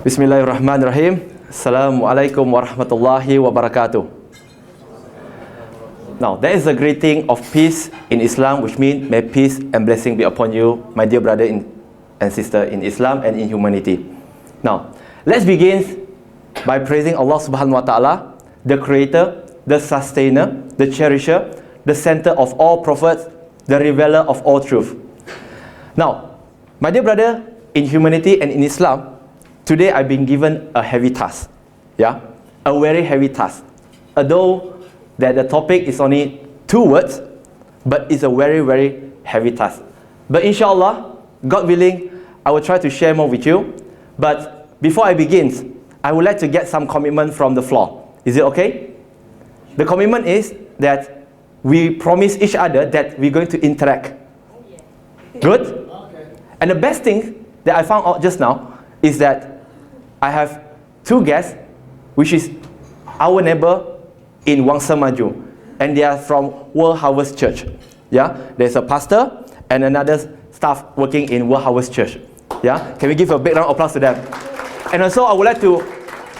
Bismillahirrahmanirrahim. Assalamualaikum warahmatullahi wabarakatuh. Now, there is a greeting of peace in Islam, which means may peace and blessing be upon you, my dear brother and sister in Islam and in humanity. Now, let's begin by praising Allah subhanahu wa ta'ala, the creator, the sustainer, the cherisher, the center of all prophets, the revealer of all truth. Now, my dear brother in humanity and in Islam, today I've been given a heavy task. Yeah, a very heavy task. Although that the topic is only 2 words, but it's a very, very heavy task. But inshallah, God willing, I will try to share more with you. But before I begin, I would like to get some commitment from the floor. Is it okay? The commitment is that we promise each other that we're going to interact. Good? And the best thing that I found out just now is that I have 2 guests, which is our neighbor in Wong, and they are from World Harvest Church. Yeah, there's a pastor and another staff working in World Harvest Church. Yeah, can we give a big round of applause to them? And also, I would like to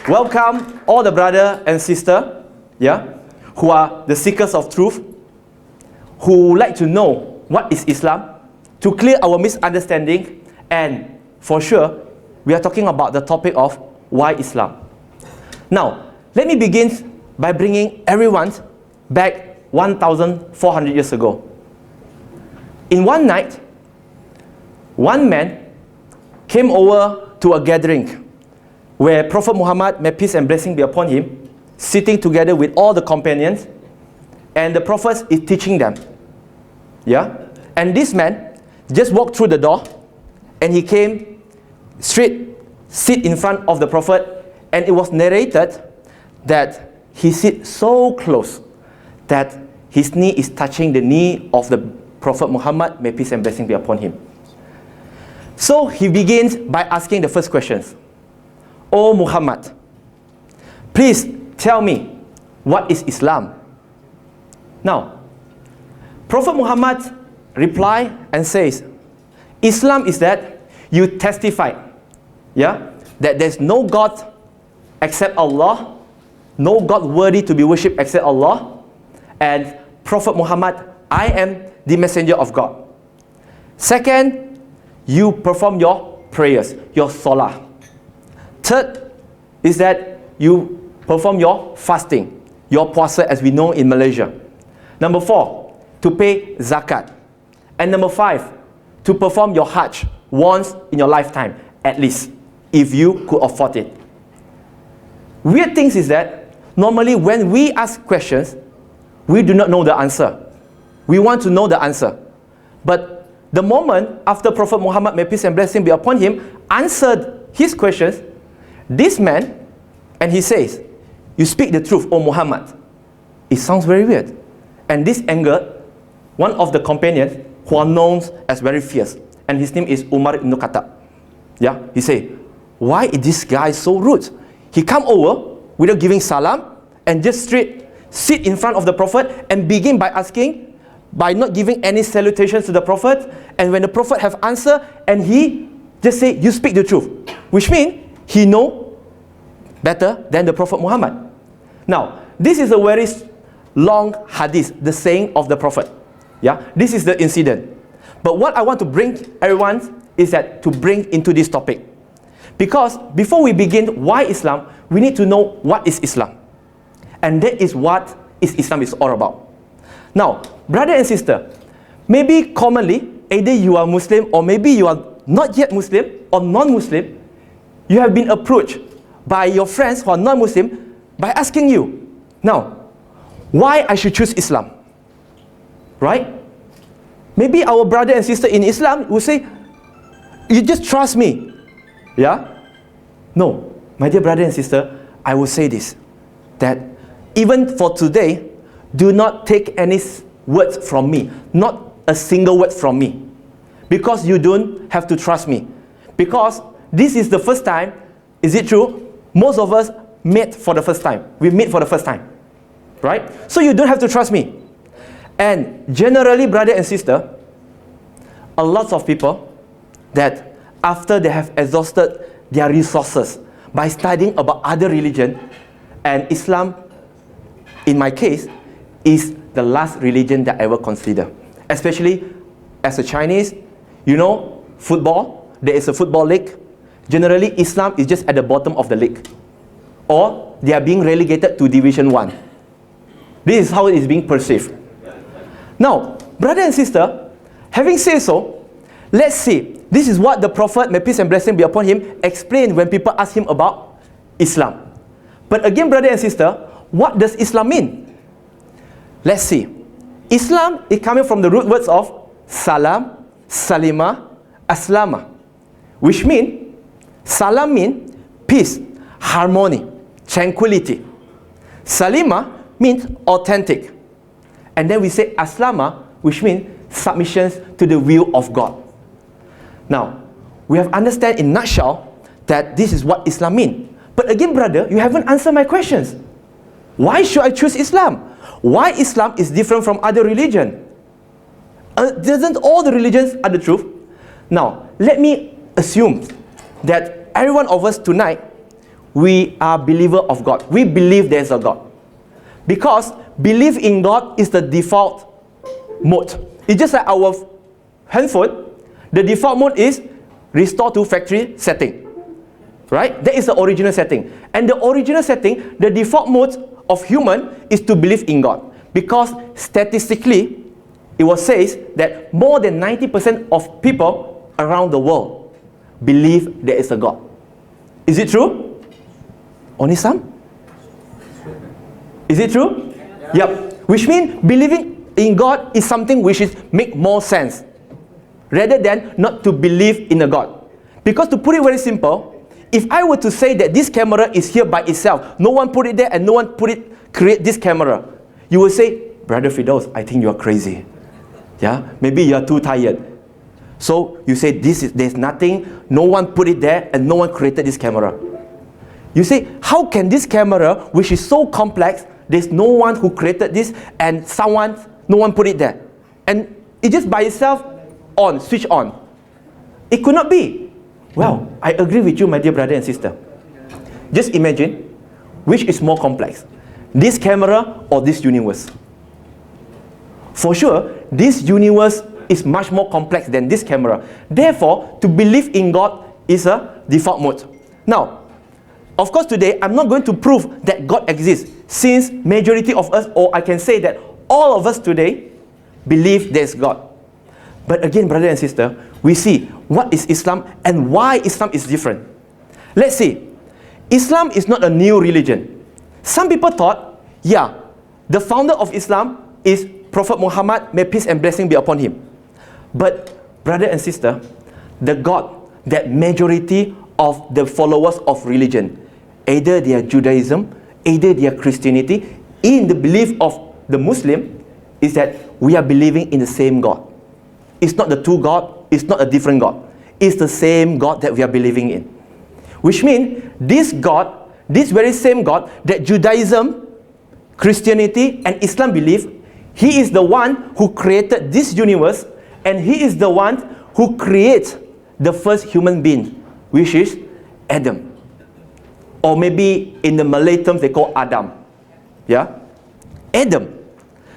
welcome all the brother and sister, yeah, who are the seekers of truth, who would like to know what is Islam, to clear our misunderstanding, and for sure, we are talking about the topic of why Islam. Now, let me begin by bringing everyone back 1,400 years ago. In one night, one man came over to a gathering where Prophet Muhammad, may peace and blessing be upon him, sitting together with all the companions, and the Prophet is teaching them. Yeah? And this man just walked through the door, and he came straight, sit in front of the Prophet, and it was narrated that he sits so close that his knee is touching the knee of the Prophet Muhammad, may peace and blessing be upon him. So he begins by asking the first questions. O Muhammad, please tell me, what is Islam? Now, Prophet Muhammad replies and says, Islam is that you testify, yeah, that there's no God except Allah, no God worthy to be worshipped except Allah, and Prophet Muhammad, I am the messenger of God. Second, you perform your prayers, your salah. Third is that you perform your fasting, your puasa as we know in Malaysia. Number 4, to pay zakat. And number 5, to perform your hajj once in your lifetime, at least, if you could afford it. Weird things is that, normally when we ask questions, we do not know the answer. We want to know the answer. But the moment after Prophet Muhammad, may peace and blessing be upon him, answered his questions, this man, and he says, you speak the truth, O Muhammad. It sounds very weird. And this angered one of the companions who are known as very fierce. And his name is Umar ibn Khattab. Yeah, he said, why is this guy so rude? He come over without giving salam and just straight sit in front of the Prophet and begin by asking, by not giving any salutations to the Prophet. And when the Prophet have answered, and he just say, you speak the truth. Which means he know better than the Prophet Muhammad. Now, this is a very long hadith, the saying of the Prophet. Yeah, this is the incident. But what I want to bring everyone is that to bring into this topic. Because before we begin why Islam, we need to know what is Islam. And that is what Islam is all about. Now, brother and sister, maybe commonly, either you are Muslim or maybe you are not yet Muslim or non-Muslim, you have been approached by your friends who are non-Muslim by asking you, now, why I should choose Islam? Right? Maybe our brother and sister in Islam will say, you just trust me. Yeah? No, my dear brother and sister, I will say this, that even for today, do not take any words from me, not a single word from me, because you don't have to trust me. Because this is the first time, is it true? Most of us met for the first time. We meet for the first time. Right? So you don't have to trust me. And generally, brother and sister, a lot of people that after they have exhausted their resources, by studying about other religion, and Islam, in my case, is the last religion that I ever consider. Especially as a Chinese, you know, football, there is a football league. Generally, Islam is just at the bottom of the league. Or they are being relegated to Division 1. This is how it is being perceived. Now, brother and sister, having said so, let's see. This is what the Prophet, may peace and blessing be upon him, explained when people ask him about Islam. But again, brother and sister, what does Islam mean? Let's see. Islam is coming from the root words of salam, salima, aslama, which mean, salam means peace, harmony, tranquility. Salima means authentic. And then we say aslama, which means submissions to the will of God. Now, we have understand in nutshell that this is what Islam means. But again, brother, you haven't answered my questions. Why should I choose Islam? Why Islam is different from other religion? Doesn't all the religions are the truth? Now, let me assume that every one of us tonight, we are believer of God. We believe there's a God. Because belief in God is the default mode. It's just like our handphone. The default mode is restore to factory setting. Right? That is the original setting. And the original setting, the default mode of human is to believe in God. Because statistically, it was says that more than 90% of people around the world believe there is a God. Is it true? Only some? Is it true? Yeah. Yep. Which means believing in God is something which is make more sense, rather than not to believe in a God. Because to put it very simple, if I were to say that this camera is here by itself, no one put it there and no one create this camera, you will say, Brother Firdaus, I think you are crazy. Yeah, maybe you are too tired. So you say there's nothing, no one put it there and no one created this camera. You say, how can this camera, which is so complex, there's no one who created this and no one put it there. And it just by itself on, switch on. It could not be. Well, I agree with you, my dear brother and sister. Just imagine, which is more complex? This camera or this universe? For sure, this universe is much more complex than this camera. Therefore, to believe in God is a default mode. Now, of course today, I'm not going to prove that God exists, since majority of us, or I can say that all of us today, believe there's God. But again, brother and sister, we see what is Islam and why Islam is different. Let's see. Islam is not a new religion. Some people thought, yeah, the founder of Islam is Prophet Muhammad, may peace and blessing be upon him. But brother and sister, the God that majority of the followers of religion, either they are Judaism, either they are Christianity, in the belief of the Muslim, is that we are believing in the same God. It's not the two God, it's not a different God. It's the same God that we are believing in. Which means, this God, this very same God that Judaism, Christianity and Islam believe, He is the one who created this universe, and He is the one who creates the first human being, which is Adam. Or maybe in the Malay terms they call Adam. Yeah? Adam.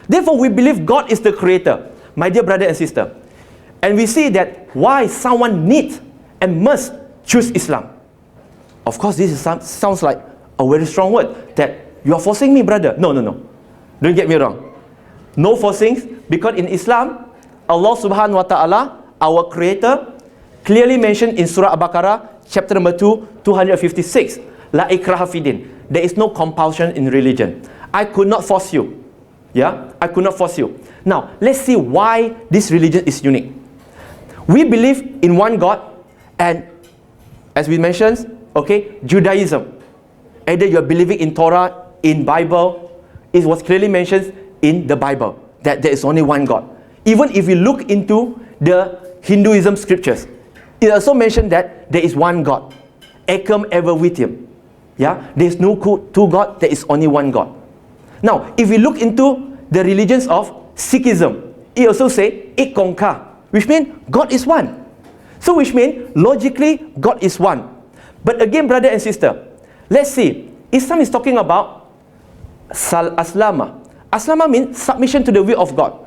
Therefore we believe God is the creator, my dear brother and sister. And we see that why someone needs and must choose Islam. Of course, this is sounds like a very strong word, that you are forcing me, brother. No. Don't get me wrong. No forcing, because in Islam, Allah subhanahu wa ta'ala, our creator, clearly mentioned in Surah Al-Baqarah, chapter number 2, 256. La ikraha fidin. There is no compulsion in religion. I could not force you. Yeah? I could not force you. Now, let's see why this religion is unique. We believe in one God, and as we mentioned, okay, Judaism. Either you are believing in Torah, in Bible, it was clearly mentioned in the Bible that there is only one God. Even if we look into the Hinduism scriptures, it also mentioned that there is one God. Ekam eva vidyam. Yeah, there is no two God, there is only one God. Now, if we look into the religions of Sikhism, it also says Ek Onkar, which means God is one. So which means logically God is one. But again, brother and sister, let's see. Islam is talking about aslama. Aslama means submission to the will of God.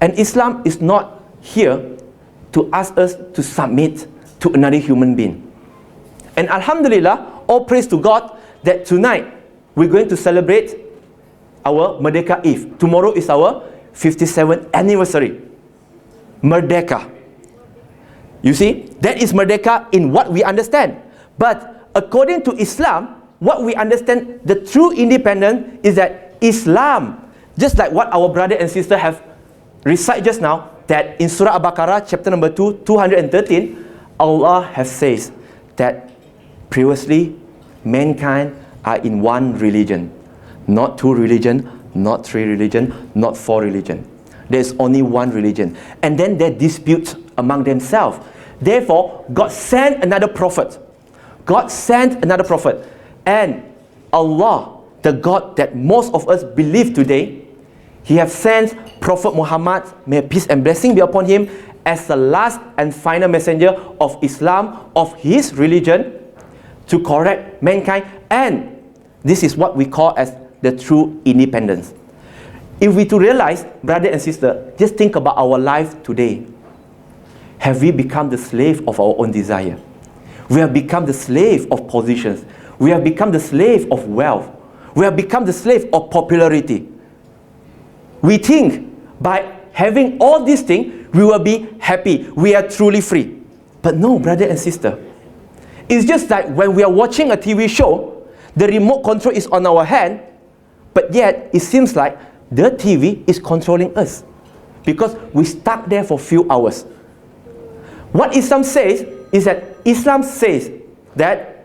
And Islam is not here to ask us to submit to another human being. And Alhamdulillah, all praise to God that tonight we're going to celebrate our Merdeka Eve. Tomorrow is our 57th anniversary. Merdeka. You see, that is Merdeka in what we understand. But according to Islam, what we understand, the true independence is that Islam, just like what our brother and sister have recited just now, that in Surah Al-Baqarah, chapter number 2, 213, Allah has says that previously mankind are in one religion. Not two religion, not three religion, not four religion. There's only one religion. And then they dispute among themselves. Therefore, God sent another prophet. God sent another prophet. And Allah, the God that most of us believe today, He has sent Prophet Muhammad, may peace and blessing be upon him, as the last and final messenger of Islam, of his religion, to correct mankind. And this is what we call as the true independence. If we to realize, brother and sister, just think about our life today. Have we become the slave of our own desire? We have become the slave of positions. We have become the slave of wealth. We have become the slave of popularity. We think by having all these things, we will be happy. We are truly free. But no, brother and sister. It's just like when we are watching a TV show, the remote control is on our hand, but yet it seems like the TV is controlling us because we stuck there for a few hours. What Islam says is that Islam says that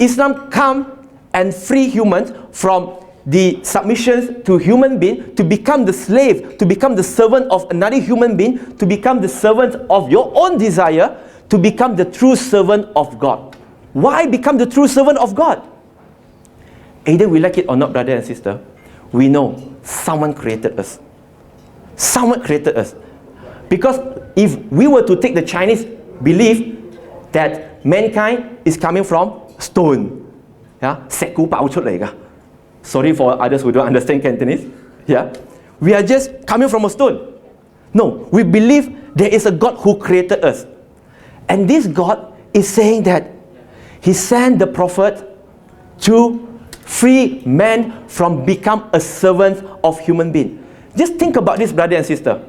Islam come and free humans from the submissions to human being, to become the slave, to become the servant of another human being, to become the servant of your own desire, to become the true servant of God. Why become the true servant of God? Either we like it or not, brother and sister, we know someone created us. Someone created us. Because if we were to take the Chinese belief that mankind is coming from stone, yeah, sorry for others who don't understand Cantonese, yeah, we are just coming from a stone. No, we believe there is a God who created us. And this God is saying that He sent the prophet to free man from become a servant of human being. Just think about this, brother and sister.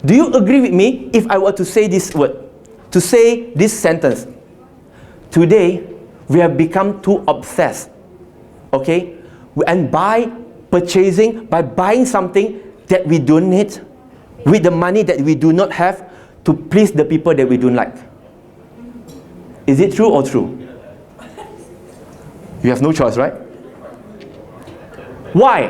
Do you agree with me if I were to say this word, to say this sentence? Today, we have become too obsessed, okay? And by purchasing, by buying something that we don't need, with the money that we do not have, to please the people that we don't like. Is it true or true? You have no choice, right? Why?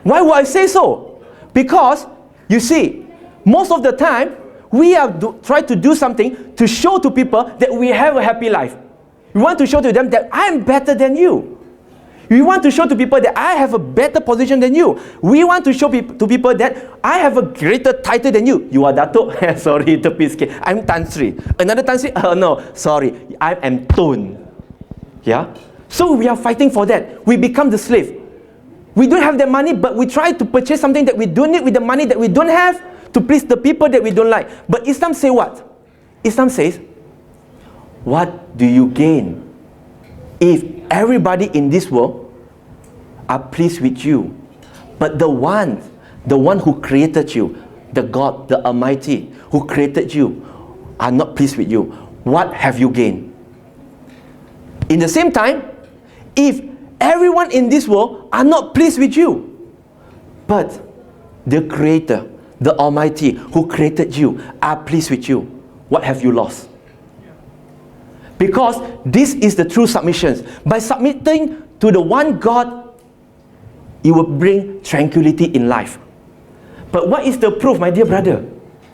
Why would I say so? Because, you see, most of the time, we are trying to do something to show to people that we have a happy life. We want to show to them that I'm better than you. We want to show to people that I have a better position than you. We want to show to people that I have a greater title than you. You are Dato'? Sorry, I'm Tan Sri. Another Tan Sri? No, sorry, I am Tun. Yeah? So we are fighting for that. We become the slave. We don't have the money, but we try to purchase something that we don't need with the money that we don't have to please the people that we don't like. But Islam says what? Islam says, what do you gain if everybody in this world are pleased with you, but the one who created you, the God, the Almighty, who created you, are not pleased with you? What have you gained? In the same time, if everyone in this world are not pleased with you, but the Creator, the Almighty, who created you, are pleased with you, what have you lost? Because this is the true submission. By submitting to the one God, it will bring tranquility in life. But what is the proof, my dear brother?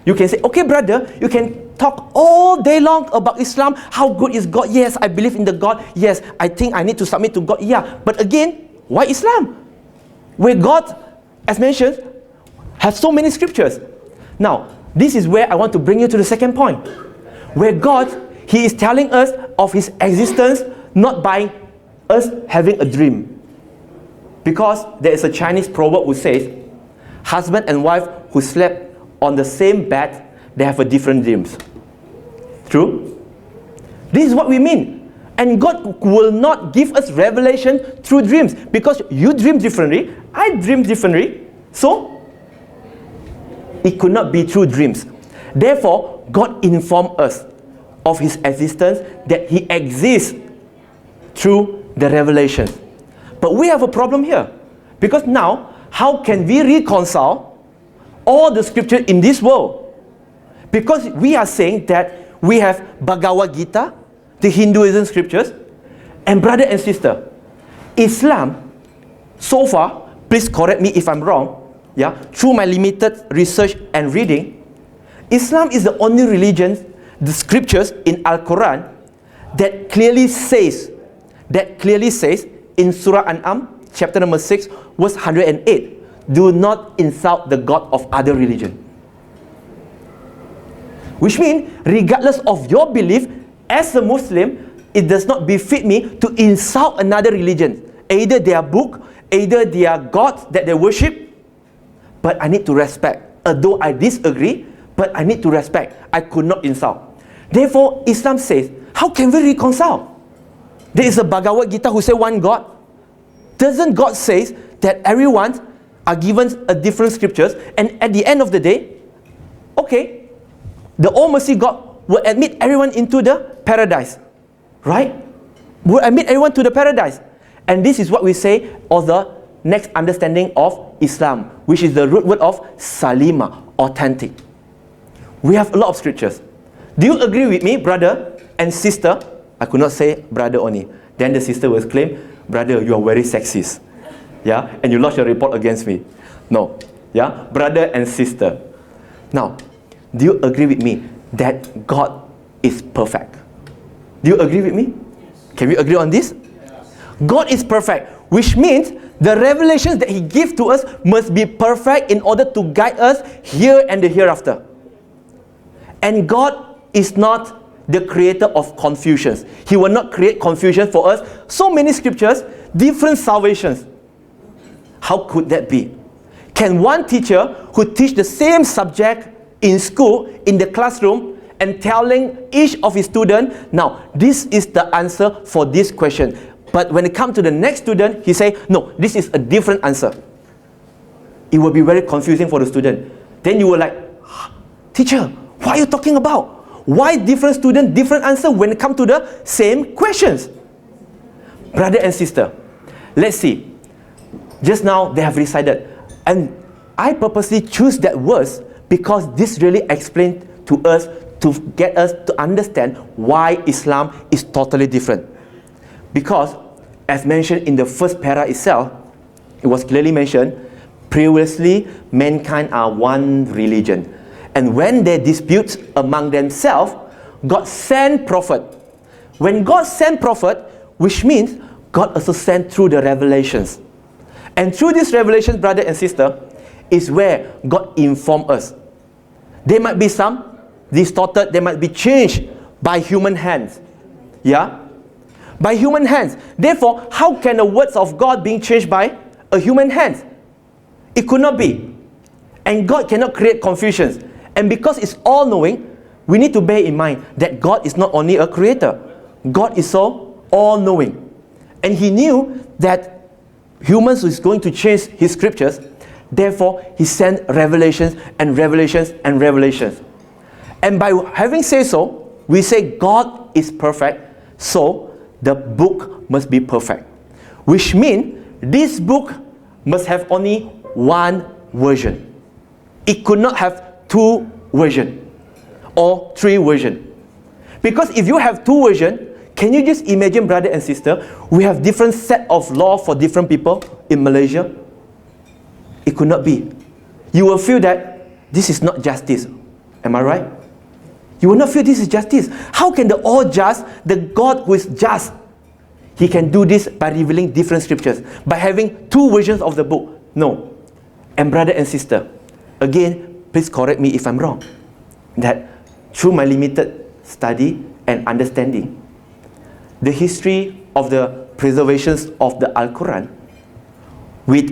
You can say, okay brother, you can talk all day long about Islam, how good is God? Yes, I believe in the God. Yes, I think I need to submit to God. Yeah, but again, why Islam? Where God, as mentioned, has so many scriptures. Now, this is where I want to bring you to the second point. Where God, He is telling us of His existence not by us having a dream. Because there is a Chinese proverb who says, husband and wife who slept on the same bed, they have a different dreams. True? This is what we mean. And God will not give us revelation through dreams, because you dream differently, I dream differently, so it could not be through dreams. Therefore, God informed us of His existence, that He exists through the revelation. But we have a problem here, because now, how can we reconcile all the scripture in this world? Because we are saying that we have Bhagavad Gita, the Hinduism scriptures, and brother and sister, Islam, so far, please correct me if I'm wrong, yeah, through my limited research and reading, Islam is the only religion, the scriptures in Al-Quran, that clearly says in Surah An'am, chapter number 6, verse 108, do not insult the God of other religion. Which means, regardless of your belief, as a Muslim, it does not befit me to insult another religion. Either their book, either their God that they worship, but I need to respect. Although I disagree, but I need to respect. I could not insult. Therefore, Islam says, how can we reconcile? There is a Bhagavad Gita who says one God. Doesn't God say that everyone are given a different scriptures, and at the end of the day, okay, the Almighty God will admit everyone into the paradise, right? Will admit everyone to the paradise. And this is what we say, or the next understanding of Islam, which is the root word of salima, authentic. We have a lot of scriptures. Do you agree with me, brother and sister? I could not say brother only. Then the sister will claim, brother, you are very sexist. Yeah, and you lodge a report against me. No, yeah, brother and sister. Now, do you agree with me that God is perfect? Do you agree with me? Can we agree on this? God is perfect, which means the revelations that He gives to us must be perfect in order to guide us here and the hereafter. And God is not the creator of confusions. He will not create confusion for us. So many scriptures, different salvations. How could that be? Can one teacher who teach the same subject in school, in the classroom, and telling each of his students, now, this is the answer for this question. But when it comes to the next student, he say, no, this is a different answer. It will be very confusing for the student. Then you will like, teacher, what are you talking about? Why different student, different answer when it comes to the same questions? Brother and sister, let's see. Just now they have recited, and I purposely choose that verse because this really explains to us, to get us to understand why Islam is totally different. Because, as mentioned in the first para itself, it was clearly mentioned, previously mankind are one religion. And when they dispute among themselves, God sent prophet. When God sent prophet, which means God also sent through the revelations. And through this revelation, brother and sister, is where God informed us. There might be some distorted, they might be changed by human hands. Yeah? By human hands. Therefore, how can the words of God being changed by a human hand? It could not be. And God cannot create confusions. And because it's all-knowing, we need to bear in mind that God is not only a creator. God is so all-knowing. And He knew that humans is going to change His scriptures. Therefore, He sent revelations and revelations and revelations. And by having said so, we say God is perfect, so the book must be perfect. Which means this book must have only one version. It could not have two versions or three versions. Because if you have two versions, can you just imagine, brother and sister, we have different set of law for different people in Malaysia? It could not be. You will feel that this is not justice. Am I right? You will not feel this is justice. How can the all-just, the God who is just, He can do this by revealing different scriptures, by having two versions of the book? No. And brother and sister, again, please correct me if I'm wrong, that through my limited study and understanding, the history of the preservations of the Al-Quran, with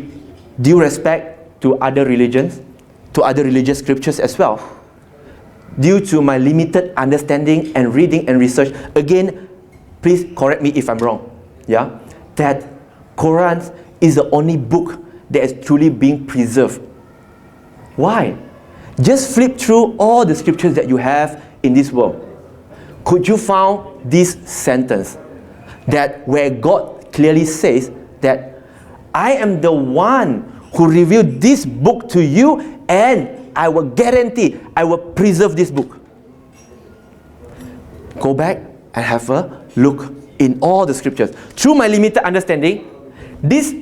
due respect to other religions, to other religious scriptures as well, due to my limited understanding and reading and research, again, please correct me if I'm wrong, yeah, that Quran is the only book that is truly being preserved. Why? Just flip through all the scriptures that you have in this world. Could you find this sentence that where God clearly says that I am the one who revealed this book to you, and I will guarantee I will preserve this book? Go back and have a look in all the scriptures. Through my limited understanding, this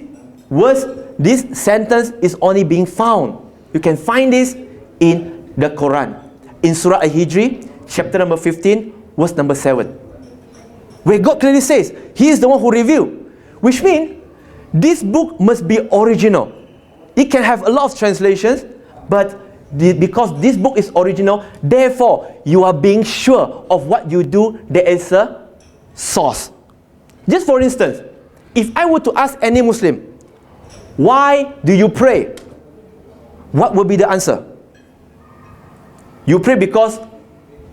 verse, this sentence is only being found. You can find this in the Quran, in Surah Al-Hijri, chapter number 15, verse number 7, where God clearly says He is the one who revealed, which means this book must be original. It can have a lot of translations, but because this book is original, therefore you are being sure of what you do, there is a source. Just for instance, if I were to ask any Muslim, why do you pray? What would be the answer? You pray because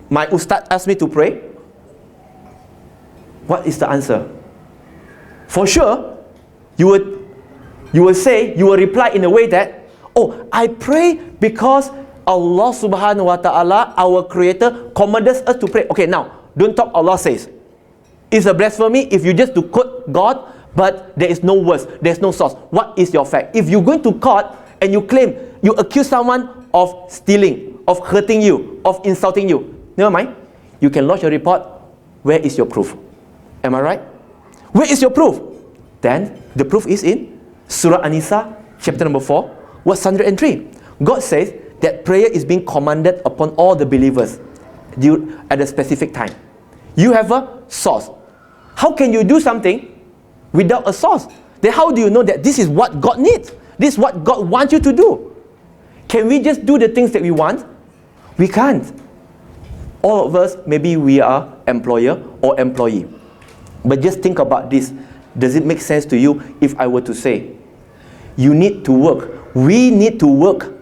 my ustad asked me to pray? What is the answer? For sure, you will say, you will reply in a way that, oh, I pray because Allah subhanahu wa ta'ala, our creator, commands us to pray. Okay, now, don't talk Allah says. It's a blasphemy if you just to quote God, but there is no verse, there is no source. What is your fact? If you're going to court and you claim, you accuse someone of stealing, of hurting you, of insulting you, never mind, you can lodge a report. Where is your proof? Am I right? Where is your proof? Then the proof is in Surah An-Nisa, chapter number 4, verse 103. God says that prayer is being commanded upon all the believers at a specific time. You have a source. How can you do something without a source? Then how do you know that this is what God needs? This is what God wants you to do? Can we just do the things that we want? We can't. All of us, maybe we are employer or employee. But just think about this. Does it make sense to you if I were to say, you need to work, we need to work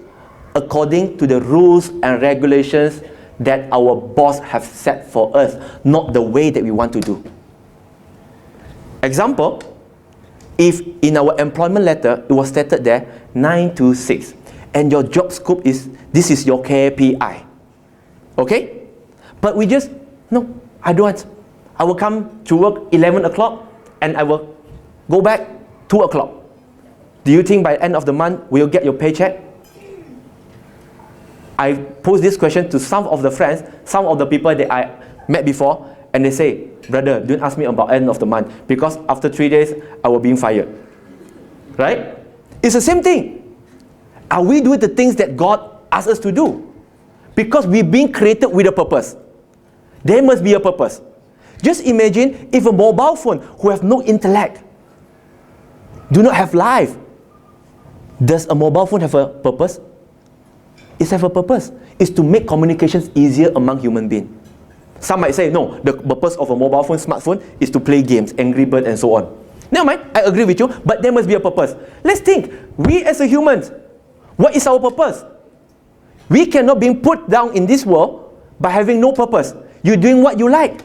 according to the rules and regulations that our boss have set for us, not the way that we want to do. Example, if in our employment letter, it was stated there, 9 to 6, and your job scope is, this is your KPI. Okay? But we just, no, I don't want. I will come to work 11 o'clock, and I will go back 2 o'clock. Do you think by the end of the month, we'll get your paycheck? I pose this question to some of the friends, some of the people that I met before, and they say, brother, don't ask me about end of the month, because after 3 days, I will be fired. Right? It's the same thing. Are we doing the things that God asks us to do? Because we're being created with a purpose. There must be a purpose. Just imagine if a mobile phone who have no intellect, do not have life. Does a mobile phone have a purpose? It has a purpose. It's to make communications easier among human beings. Some might say, no, the purpose of a mobile phone, smartphone, is to play games, Angry Bird and so on. Never mind, I agree with you, but there must be a purpose. Let's think, we as a humans, what is our purpose? We cannot be put down in this world by having no purpose. You're doing what you like.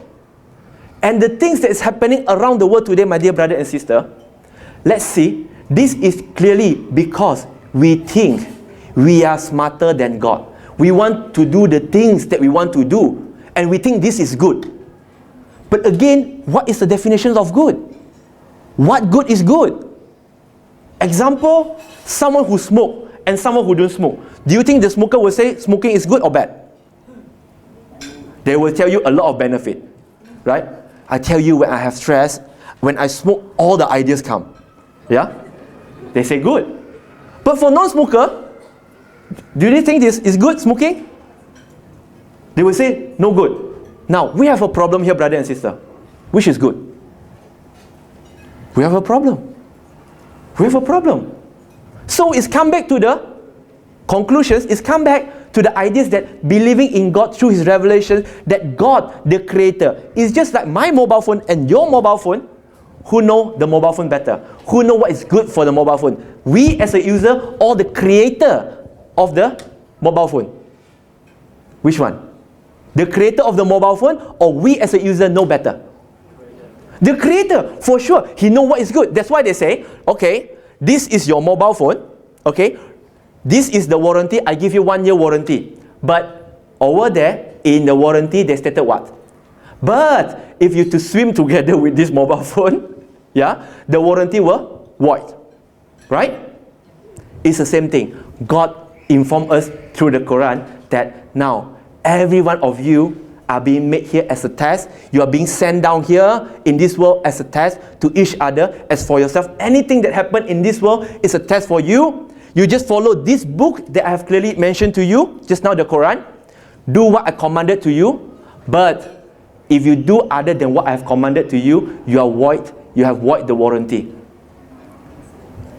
And the things that is happening around the world today, my dear brother and sister, let's see, this is clearly because we think we are smarter than God. We want to do the things that we want to do, and we think this is good. But again, what is the definition of good? What good is good? Example, someone who smoke and someone who don't smoke. Do you think the smoker will say smoking is good or bad? They will tell you a lot of benefit, right? I tell you, when I have stress, when I smoke, all the ideas come. Yeah? They say good. But for non-smoker, do you think this is good, smoking? They will say, no good. Now, we have a problem here, brother and sister. Which is good? We have a problem. We have a problem. So it's come back to the conclusions, it's come back to the ideas that believing in God through His revelation, that God, the Creator, is just like my mobile phone and your mobile phone, Who know the mobile phone better? Who know what is good for the mobile phone? We as a user or the creator of the mobile phone? Which one? The creator of the mobile phone or we as a user know better? The creator, for sure. He know what is good. That's why they say, okay, this is your mobile phone. Okay, this is the warranty. I give you 1 year warranty. But over there, in the warranty, they stated what? But if you to swim together with this mobile phone, yeah, the warranty will void. Right? It's the same thing. God informed us through the Quran that now every one of you are being made here as a test. You are being sent down here in this world as a test to each other. As for yourself, anything that happened in this world is a test for you. You just follow this book that I have clearly mentioned to you just now, the Quran. Do what I commanded to you. But if you do other than what I have commanded to you, you are void. You have void the warranty.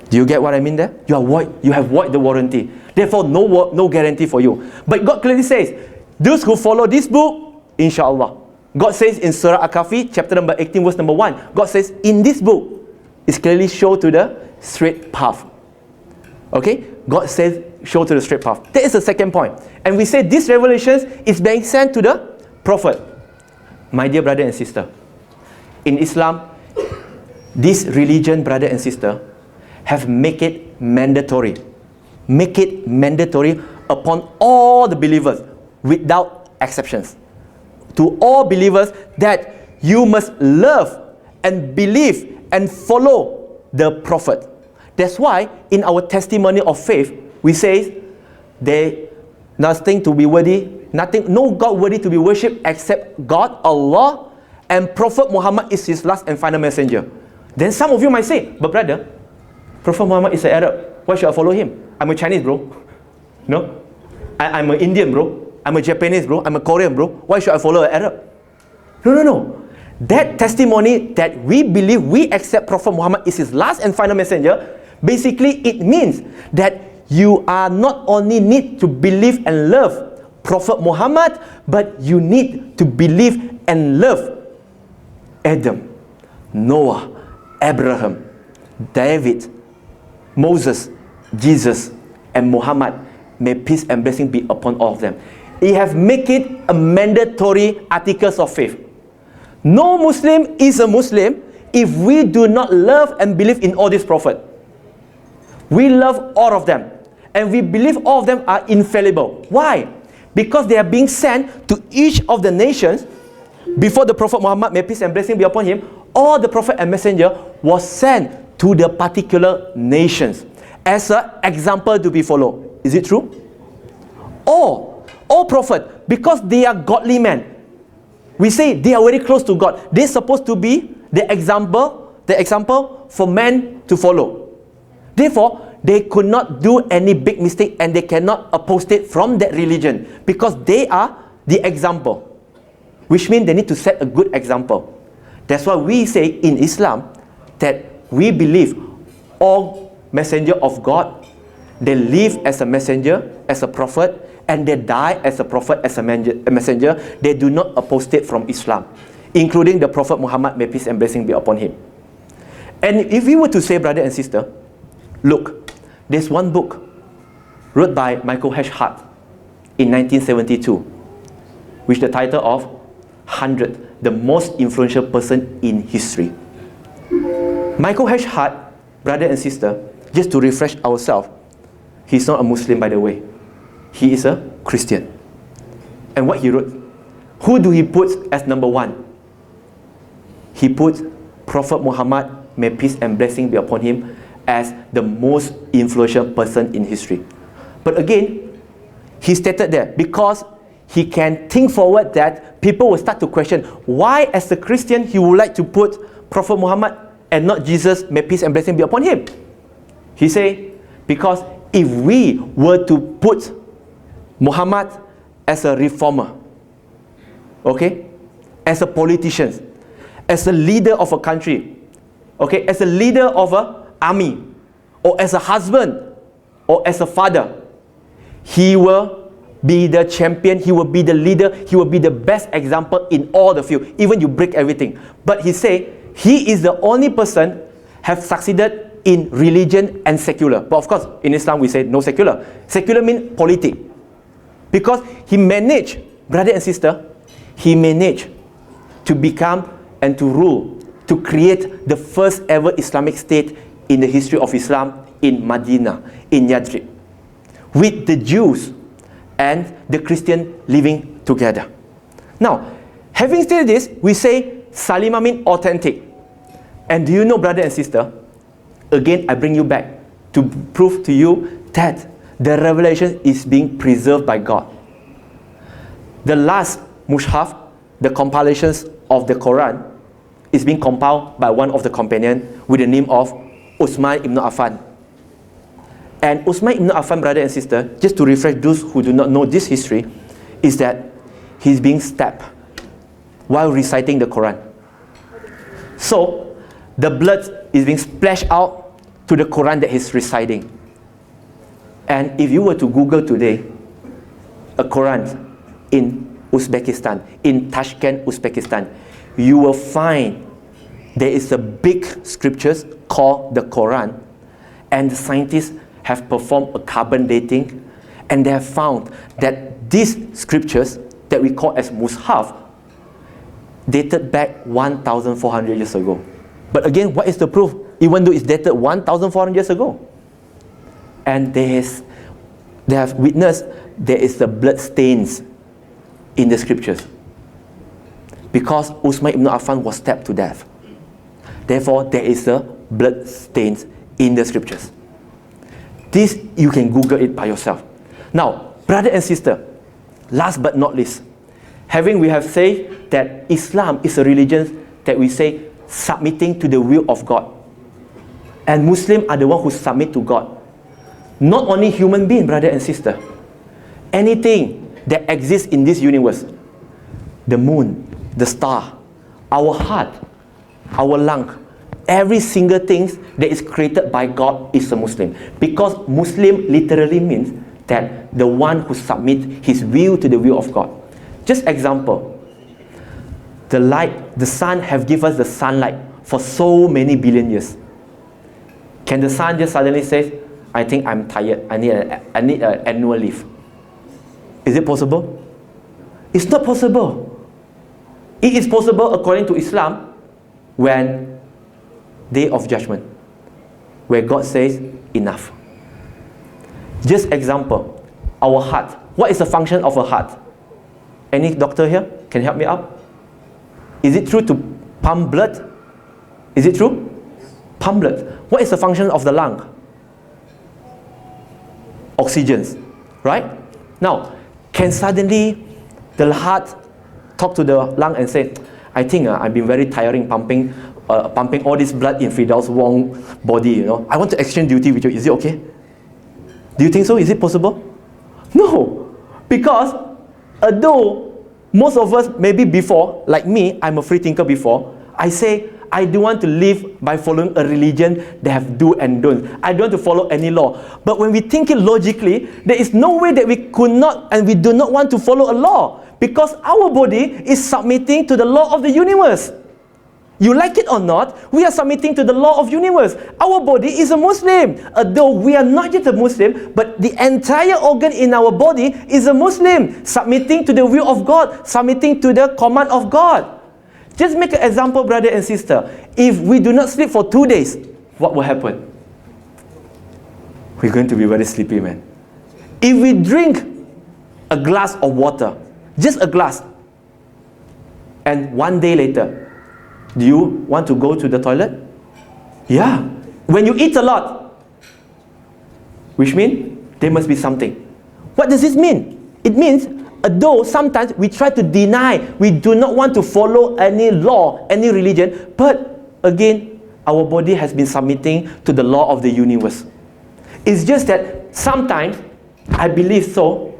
Do you get what I mean there? You are void. You have void the warranty. Therefore, no guarantee for you. But God clearly says, those who follow this book, inshallah. God says in Surah Al-Kahfi, chapter number 18, verse number 1, God says, in this book, it's clearly show to the straight path. Okay? God says, show to the straight path. That is the second point. And we say this revelation is being sent to the Prophet. My dear brother and sister, in Islam, this religion, brother and sister, have make it mandatory. Make it mandatory upon all the believers without exceptions. To all believers that you must love and believe and follow the Prophet. That's why in our testimony of faith, we say there nothing to be worthy, no God worthy to be worshipped except God, Allah, and Prophet Muhammad is his last and final messenger. Then some of you might say, but brother, Prophet Muhammad is an Arab. Why should I follow him? I'm a Chinese, bro. No? I'm an Indian, bro. I'm a Japanese, bro. I'm a Korean, bro. Why should I follow an Arab? No. That testimony that we believe, we accept Prophet Muhammad is his last and final messenger, basically it means that you are not only need to believe and love Prophet Muhammad, but you need to believe and love Adam, Noah, Abraham, David, Moses, Jesus, and Muhammad. May peace and blessing be upon all of them. He have made it a mandatory articles of faith. No Muslim is a Muslim if we do not love and believe in all these prophets. We love all of them. And we believe all of them are infallible. Why? Because they are being sent to each of the nations. Before the Prophet Muhammad, may peace and blessing be upon him, all the Prophet and Messenger was sent to the particular nations as an example to be followed. Is it true? All Prophet, because they are godly men, we say they are very close to God. They're supposed to be the example for men to follow. Therefore, they could not do any big mistake and they cannot apostate from that religion because they are the example, which means they need to set a good example. That's why we say in Islam that we believe all messenger of God, they live as a messenger, as a prophet, and they die as a prophet, as a messenger. They do not apostate from Islam, including the Prophet Muhammad, may peace and blessing be upon him. And if we were to say, brother and sister, look, there's one book wrote by Michael H. Hart in 1972, which the title of 100, the most influential person in history. Michael H. Hart, brother and sister, just to refresh ourselves, he's not a Muslim, by the way. He is a Christian. And what he wrote, who do he put as number one? He put Prophet Muhammad, may peace and blessing be upon him, as the most influential person in history. But again, he stated there, because he can think forward that people will start to question, why as a Christian he would like to put Prophet Muhammad and not Jesus, may peace and blessing be upon him? He say, because if we were to put Muhammad as a reformer, okay, as a politician, as a leader of a country, okay, as a leader of an army, or as a husband, or as a father, he will be the champion, he will be the leader, he will be the best example in all the field. Even you break everything. But he say, he is the only person have succeeded in religion and secular. But of course, in Islam we say no secular. Secular means politic. Because he managed, brother and sister, he managed to become and to rule, to create the first ever Islamic state in the history of Islam in Medina, in Yathrib, with the Jews and the Christian living together. Now, having said this, we say Salima means authentic. And do you know, brother and sister, again I bring you back to prove to you that the revelation is being preserved by God. The last Mushaf, the compilations of the Quran, is being compiled by one of the companions with the name of Uthman ibn Affan. And Uthman ibn Affan, brother and sister, just to refresh those who do not know this history, is that he's being stabbed while reciting the Quran. So, the blood is being splashed out to the Quran that he's reciting. And if you were to Google today, a Quran in Uzbekistan, in Tashkent, Uzbekistan, you will find there is a big scriptures called the Quran, and the scientists have performed a carbon dating, and they have found that these scriptures that we call as Mushaf dated back 1,400 years ago. But again, what is the proof? Even though it's dated 1,400 years ago, and they have witnessed there is the blood stains in the scriptures, because Uthman ibn Affan was stabbed to death. Therefore, there is a blood stains in the scriptures. This, you can Google it by yourself. Now, brother and sister, last but not least, we have said that Islam is a religion that we say submitting to the will of God. And Muslims are the ones who submit to God. Not only human being, brother and sister. Anything that exists in this universe, the moon, the star, our heart, our lung, every single thing that is created by God is a Muslim. Because Muslim literally means that the one who submits his will to the will of God. Just example, the light, the sun have given us the sunlight for so many billion years. Can the sun just suddenly say, I think I'm tired, I need an annual leave? Is it possible? It's not possible. It is possible according to Islam when Day of Judgment, where God says, enough. Just example, our heart. What is the function of a heart? Any doctor here can help me out? Is it true to pump blood? Is it true? Pump blood. What is the function of the lung? Oxygens, right? Now, can suddenly the heart talk to the lung and say, I think I've been very tiring pumping all this blood in Firdaus Wong body, you know. I want to exchange duty with you. Is it okay? Do you think so? Is it possible? No. Because although most of us, maybe before, like me, I'm a free thinker before, I say, I don't want to live by following a religion that have do and don't. I don't want to follow any law. But when we think it logically, there is no way that we could not and we do not want to follow a law, because our body is submitting to the law of the universe. You like it or not, we are submitting to the law of universe. Our body is a Muslim. Although we are not yet a Muslim, but the entire organ in our body is a Muslim, submitting to the will of God, submitting to the command of God. Just make an example, brother and sister. If we do not sleep for 2 days, what will happen? We're going to be very sleepy, man. If we drink a glass of water, just a glass, and 1 day later, do you want to go to the toilet? Yeah. When you eat a lot, which means there must be something. What does this mean? It means, although sometimes we try to deny, we do not want to follow any law, any religion, but again, our body has been submitting to the law of the universe. It's just that sometimes, I believe so,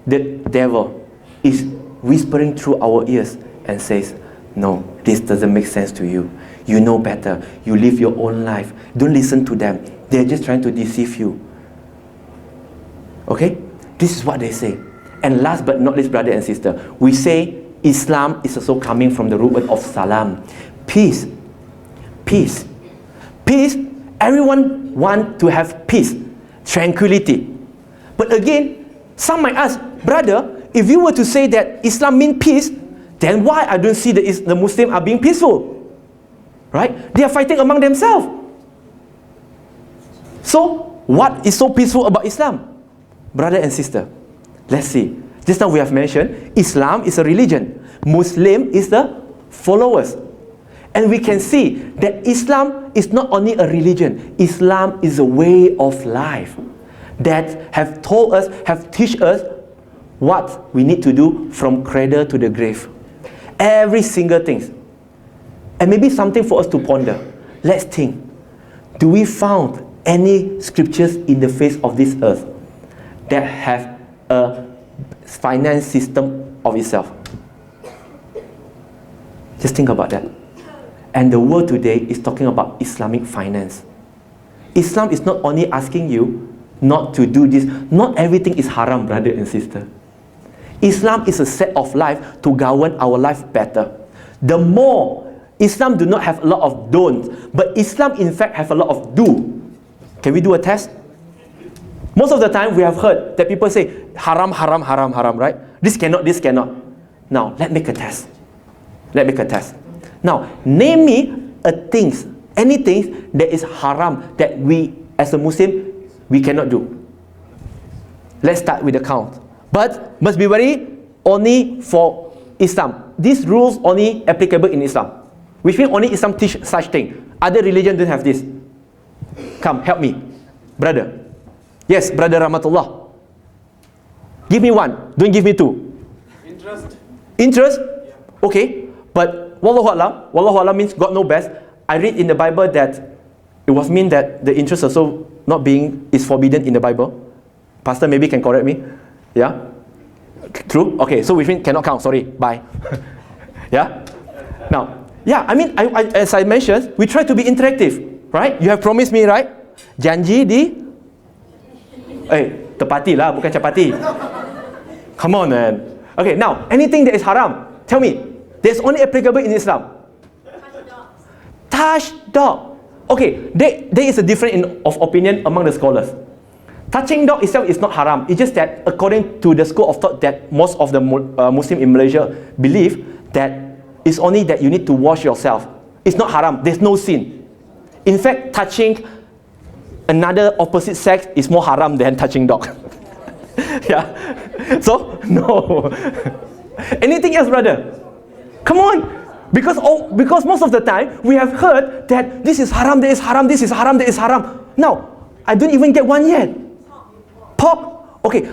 the devil is whispering through our ears and says, no, this doesn't make sense to you. You know better. You live your own life. Don't listen to them. They're just trying to deceive you. Okay? This is what they say. And last but not least, brother and sister, we say Islam is also coming from the root word of salam, peace. peace. Peace, everyone wants to have peace, tranquility. But again, some might ask, brother, if you were to say that Islam means peace, then why I don't see the Muslims are being peaceful? Right? They are fighting among themselves. So, what is so peaceful about Islam? Brother and sister, let's see. Just now we have mentioned, Islam is a religion. Muslim is the followers. And we can see that Islam is not only a religion. Islam is a way of life that have told us, have teach us what we need to do from cradle to the grave. Every single thing. And maybe something for us to ponder. Let's think. Do we found any scriptures in the face of this earth that have a finance system of itself? Just think about that. And the world today is talking about Islamic finance. Islam is not only asking you not to do this. Not everything is haram, brother and sister. Islam is a set of life to govern our life better. The more, Islam do not have a lot of don't, but Islam in fact have a lot of do. Can we do a test? Most of the time we have heard that people say haram, haram, haram, haram, right? This cannot, this cannot. Now, let's make a test. Let's make a test. Now, name me anything that is haram that we as a Muslim, we cannot do. Let's start with the count. But must be very only for Islam. These rules only applicable in Islam. Which means only Islam teach such thing. Other religions don't have this. Come, help me. Brother. Yes, Brother Rahmatullah. Give me one. Don't give me two. Interest. Interest? Yeah. Okay. But Wallahu Alam means God knows best. I read in the Bible that it was mean that the interest also not being is forbidden in the Bible. Pastor maybe can correct me. Yeah? True? Okay, so which means cannot count. Sorry. Bye. Yeah? Now, yeah, I mean, as I mentioned, we try to be interactive. Right? You have promised me, right? Janji di tepati lah, bukan capati. Come on, man. Okay, now, anything that is haram, tell me. That's only applicable in Islam. Touch dog. Okay, there is a difference of opinion among the scholars. Touching dog itself is not haram. It's just that according to the school of thought that most of the Muslim in Malaysia believe that it's only that you need to wash yourself. It's not haram. There's no sin. In fact, touching another opposite sex is more haram than touching dog. Yeah. So, no. Anything else, brother? Come on. Because most of the time, we have heard that this is haram, that is haram, this is haram, that is haram. Now, I don't even get one yet. Pork. Okay,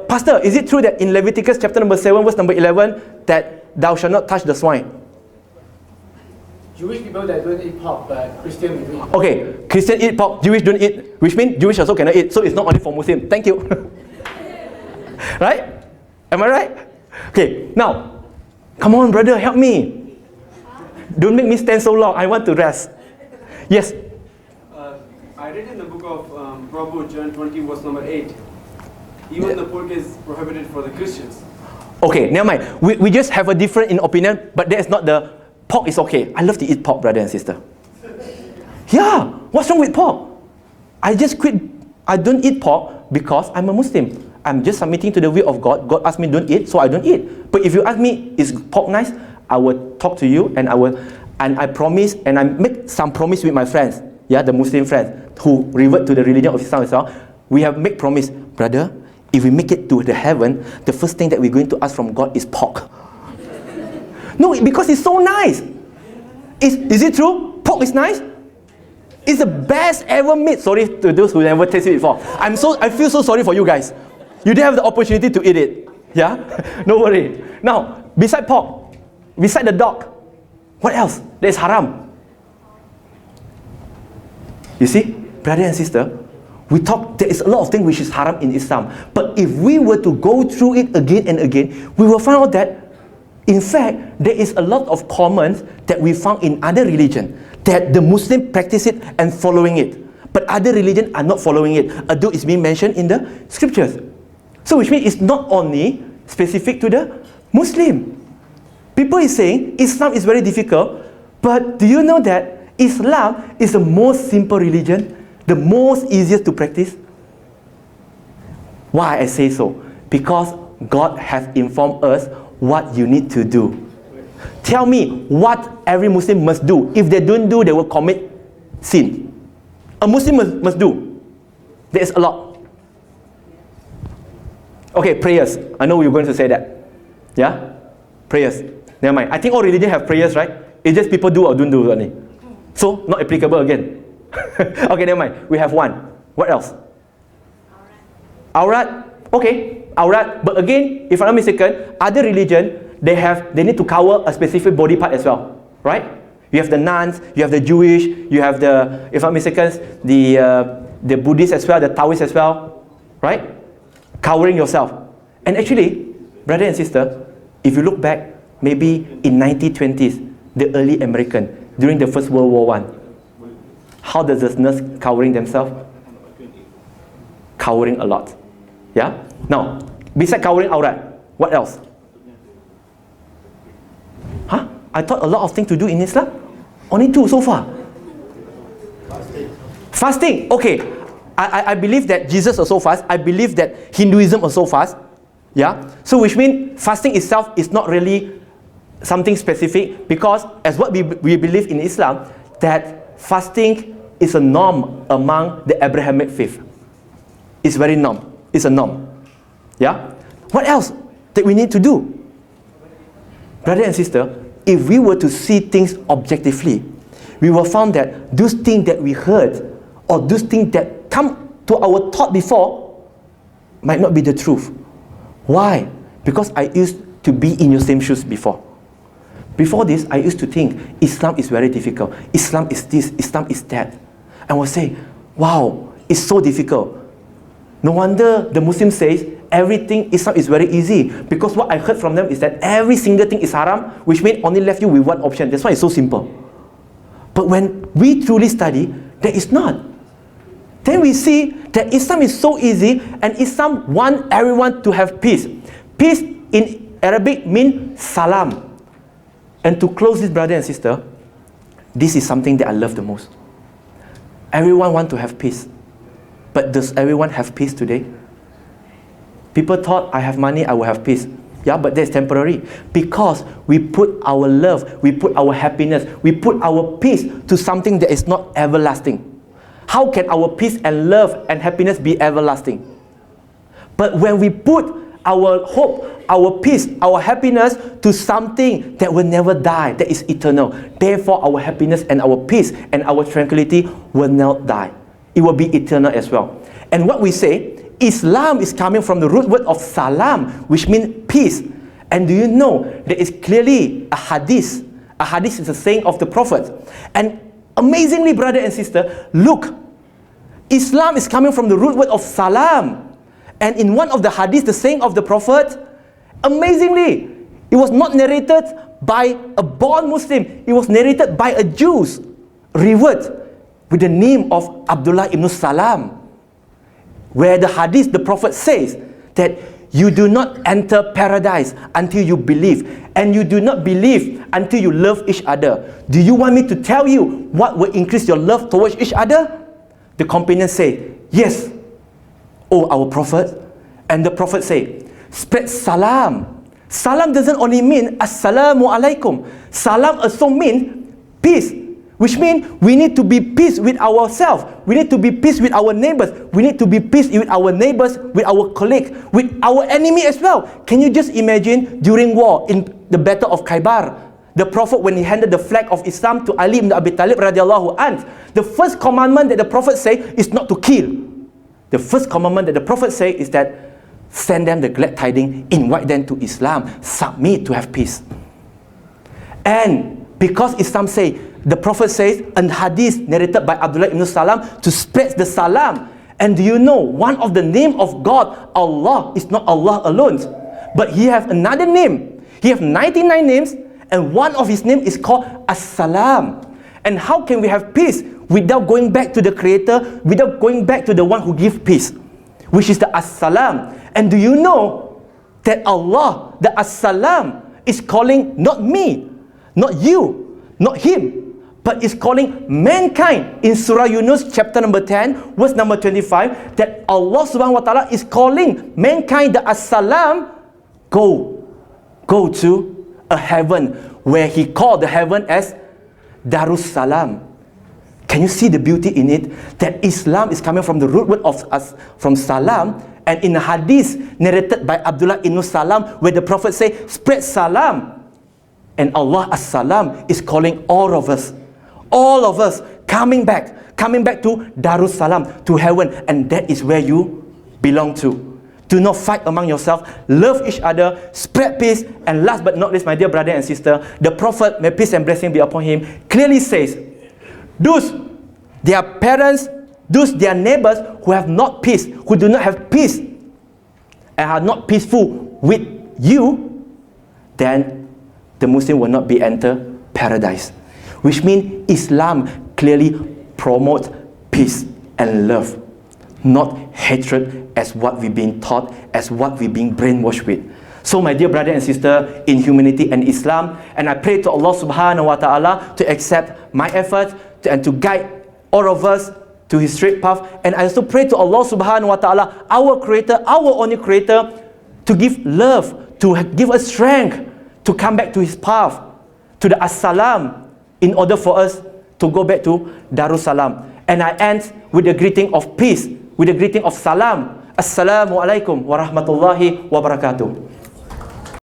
Pastor, is it true that in Leviticus chapter number 7, verse number 11, that thou shalt not touch the swine? Jewish people that don't eat pork, but Christian will eat. Okay, Christian eat pork, Jewish don't eat, which means Jewish also cannot eat. So it's not only for Muslim. Thank you. Right? Am I right? Okay, now, come on, brother, help me. Don't make me stand so long. I want to rest. Yes. I read in the book of Proverbs, John 20, verse number 8. Even the pork is prohibited for the Christians. Okay, never mind. We just have a different in opinion, but that is not the pork is okay. I love to eat pork, brother and sister. Yeah, what's wrong with pork? I just quit. I don't eat pork because I'm a Muslim. I'm just submitting to the will of God. God asked me don't eat, so I don't eat. But if you ask me, is pork nice? I will talk to you and I promise and I make some promise with my friends, yeah, the Muslim friends who revert to the religion of Islam as well. We have made promise, brother, if we make it to the heaven, the first thing that we're going to ask from God is pork. No, because it's so nice. Is it true? Pork is nice? It's the best ever meat. Sorry to those who never tasted it before. I feel so sorry for you guys. You didn't have the opportunity to eat it. Yeah? No worry. Now, beside pork, beside the dog, what else? That is haram. You see, brother and sister, we talk, there is a lot of things which is haram in Islam. But if we were to go through it again and again, we will find out that, in fact, there is a lot of comments that we found in other religions, that the Muslim practice it and following it. But other religions are not following it, although it's being mentioned in the scriptures. So which means it's not only specific to the Muslim. People is saying Islam is very difficult, but do you know that Islam is the most simple religion, the most easiest to practice. Why I say so? Because God has informed us what you need to do. Tell me what every Muslim must do. If they don't do, they will commit sin. A Muslim must do. There is a lot. Okay, prayers. I know you're going to say that. Yeah? Prayers. Never mind. I think all religions have prayers, right? It's just people do or don't do only. So, not applicable again. Okay, never mind. We have one. What else? Aurat. Okay, aurat. But again, if I'm not mistaken, other religion, they need to cover a specific body part as well. Right? You have the nuns, you have the Jewish, you have the, if I'm not mistaken, the Buddhists as well, the Taoists as well. Right? Covering yourself. And actually, brother and sister, if you look back, maybe in 1920s, the early American, during the First World War I, how does the nurse covering themselves? Covering a lot. Yeah? Now, besides covering aurat, what else? Huh? I thought a lot of things to do in Islam. Only 2 so far. Fasting. Okay. I believe that Jesus also fast. I believe that Hinduism also fast. Yeah? So which means fasting itself is not really something specific, because as what we believe in Islam, that fasting is a norm among the Abrahamic faith. It's very norm. It's a norm. Yeah? What else that we need to do? Brother and sister, if we were to see things objectively, we will find that those things that we heard or those things that come to our thought before might not be the truth. Why? Because I used to be in your same shoes before. Before this, I used to think Islam is very difficult. Islam is this, Islam is that. I would say, wow, it's so difficult. No wonder the Muslim says everything Islam is very easy, because what I heard from them is that every single thing is haram, which means only left you with one option. That's why it's so simple. But when we truly study, that is not. Then we see that Islam is so easy, and Islam wants everyone to have peace. Peace in Arabic means salam. And to close this, brother and sister, this is something that I love the most. Everyone wants to have peace. But does everyone have peace today? People thought, I have money, I will have peace. Yeah, but that's temporary. Because we put our love, we put our happiness, we put our peace to something that is not everlasting. How can our peace and love and happiness be everlasting? But when we put our hope, our peace, our happiness to something that will never die, that is eternal, therefore our happiness and our peace and our tranquility will not die. It will be eternal as well. And what we say, Islam is coming from the root word of salam, which means peace. And do you know, there is clearly a hadith. A hadith is a saying of the Prophet. And amazingly, brother and sister, look, Islam is coming from the root word of salam. And in one of the hadiths, the saying of the Prophet, amazingly, it was not narrated by a born Muslim. It was narrated by a Jew, revered with the name of Abdullah ibn Salam, where the hadith, the Prophet says that you do not enter paradise until you believe, and you do not believe until you love each other. Do you want me to tell you what will increase your love towards each other? The companion say, yes, oh our Prophet. And the Prophet say, spread salam. Salam doesn't only mean assalamu alaikum. Salam also means peace, which means we need to be peace with ourselves. We need to be peace with our neighbors. We need to be peace with our neighbors, with our colleague, with our enemy as well. Can you just imagine during war, in the battle of Khaybar, the Prophet, when he handed the flag of Islam to Ali ibn Abi Talib radiallahu anh, the first commandment that the Prophet say is not to kill. The first commandment that the Prophet say is that send them the glad tidings, invite them to Islam, submit to have peace. And because Islam say, the Prophet says, and hadith narrated by Abdullah ibn Salam, to spread the salam. And do you know, one of the name of God, Allah, is not Allah alone, but He have another name. He have 99 names, and one of His name is called As-Salam. And how can we have peace without going back to the Creator, without going back to the one who gives peace, which is the As-Salam? And do you know that Allah, the As-Salam, is calling not me, not you, not him, but it's calling mankind in Surah Yunus chapter number 10 verse number 25 that Allah subhanahu wa ta'ala is calling mankind the as-salam, go to a heaven where He called the heaven as Darus Salam. Can you see the beauty in it? That Islam is coming from the root word of us, from salam, and in a hadith narrated by Abdullah ibn Salam where the Prophet say, spread salam. And Allah as-salam is calling all of us coming back to Darus Salam, to heaven, and that is where you belong to. Do not fight among yourself, love each other, spread peace, and last but not least, my dear brother and sister, the Prophet, may peace and blessing be upon him, clearly says, those, their parents, those, their neighbors who have not peace, who do not have peace, and are not peaceful with you, then the Muslim will not be enter paradise. Which means Islam clearly promotes peace and love, not hatred as what we've been taught, as what we've been brainwashed with. So my dear brother and sister in humanity and Islam, and I pray to Allah subhanahu wa ta'ala to accept my effort and to guide all of us to His straight path. And I also pray to Allah subhanahu wa ta'ala, our creator, our only creator, to give love, to give us strength to come back to His path, to the as-salam, in order for us to go back to Darussalam. And I end with the greeting of peace, with the greeting of salam. Assalamu alaikum wa rahmatullahi wa barakatuh.